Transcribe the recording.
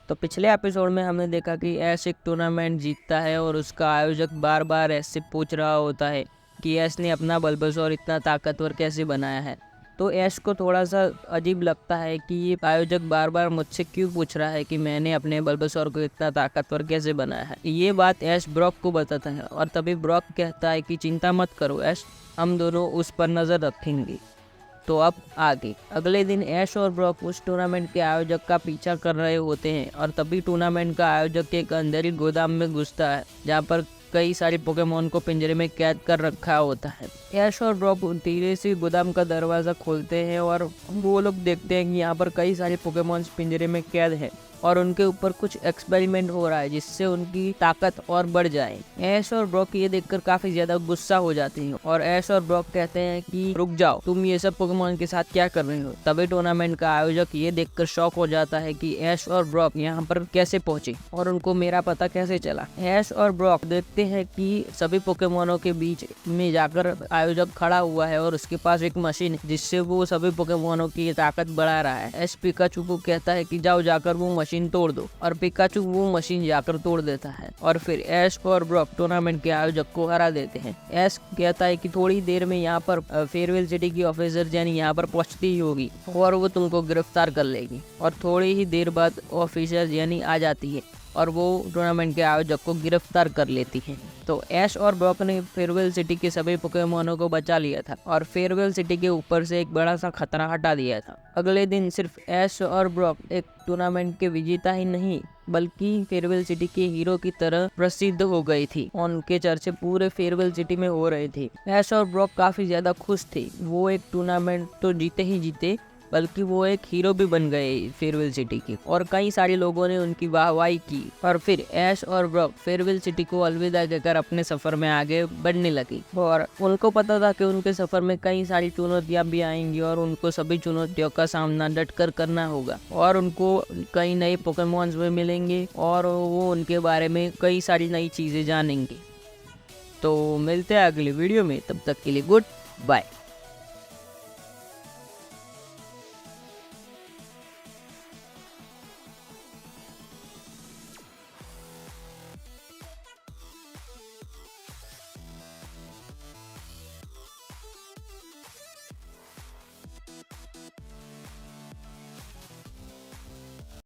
तो पिछले एपिसोड में हमने देखा कि ऐश एक टूर्नामेंट जीतता है और उसका आयोजक बार बार ऐश से पूछ रहा होता है कि ऐश ने अपना बल्बासोर इतना ताकतवर कैसे बनाया है। तो ऐश को थोड़ा सा अजीब लगता है कि ये आयोजक बार बार मुझसे क्यों पूछ रहा है कि मैंने अपने बल्बासोर को इतना ताकतवर कैसे बनाया है। ये बात ऐश ब्रॉक को बताता है और तभी ब्रॉक कहता है कि चिंता मत करो ऐश, हम दोनों उस पर नज़र रखेंगे। तो अब आगे अगले दिन ऐश और ब्रॉक उस टूर्नामेंट के आयोजक का पीछा कर रहे होते हैं और तभी टूर्नामेंट का आयोजक एक अंधेरी गोदाम में घुसता है जहाँ पर कई सारे पोकेमोन को पिंजरे में कैद कर रखा होता है। ऐश और ब्रॉक धीरे से गोदाम का दरवाज़ा खोलते हैं और वो लोग देखते हैं कि यहाँ पर कई सारे पोकेमोन पिंजरे में कैद है और उनके ऊपर कुछ एक्सपेरिमेंट हो रहा है जिससे उनकी ताकत और बढ़ जाए। ऐश और ब्रॉक ये देखकर काफी ज्यादा गुस्सा हो जाते हैं और ऐश और ब्रॉक कहते हैं कि रुक जाओ, तुम ये सब पोकेमोन के साथ क्या कर रहे हो। तभी टूर्नामेंट का आयोजक ये देखकर शॉक हो जाता है कि ऐश और ब्रॉक यहाँ पर कैसे पहुंचे और उनको मेरा पता कैसे चला। ऐश और ब्रॉक देखते हैं कि सभी पोकेमोनों के बीच में जाकर आयोजक खड़ा हुआ है और उसके पास एक मशीन है जिससे वो सभी पोकेमोनों की ताकत बढ़ा रहा है। ऐश पिकाचू को कहता है कि जाओ जाकर वो मशीन तोड़ दो और पिकाचू वो मशीन जाकर तोड़ देता है और फिर ऐश और ब्रॉक टूर्नामेंट के आयोजक को हरा देते हैं। ऐश कहता है कि थोड़ी देर में यहाँ पर फेयरवेल सिटी की ऑफिसर जेनी यहाँ पर पहुंचती ही होगी और वो तुमको गिरफ्तार कर लेगी और थोड़ी ही देर बाद ऑफिसर जेनी आ जाती है और वो टूर्नामेंट के आयोजक को गिरफ्तार कर लेती है। तो ऐश और ब्रॉक ने फेयरवेल सिटी के सभी पोकेमोनों को बचा लिया था और फेयरवेल सिटी के ऊपर से एक बड़ा सा खतरा हटा दिया था। अगले दिन सिर्फ ऐश और ब्रॉक एक टूर्नामेंट के विजेता ही नहीं बल्कि फेयरवेल सिटी के हीरो की तरह प्रसिद्ध हो गई थी। उनके चर्चे पूरे फेयरवेल सिटी में हो रहे थे। ऐश और ब्रॉक काफी ज्यादा खुश थे। वो एक टूर्नामेंट तो जीते ही जीते बल्कि वो एक हीरो भी बन गए फेयरवेल सिटी के और कई सारे लोगों ने उनकी वाहवाही की। और फिर ऐश और ब्रॉक फेयरवेल सिटी को अलविदा कहकर अपने सफर में आगे बढ़ने लगी और उनको पता था कि उनके सफर में कई सारी चुनौतियां भी आएंगी और उनको सभी चुनौतियों का सामना डटकर करना होगा और उनको कई नए पोकेमॉन्स भी मिलेंगे और वो उनके बारे में कई सारी नई चीजें जानेंगे। तो मिलते हैं अगले वीडियो में, तब तक के लिए गुड बाय।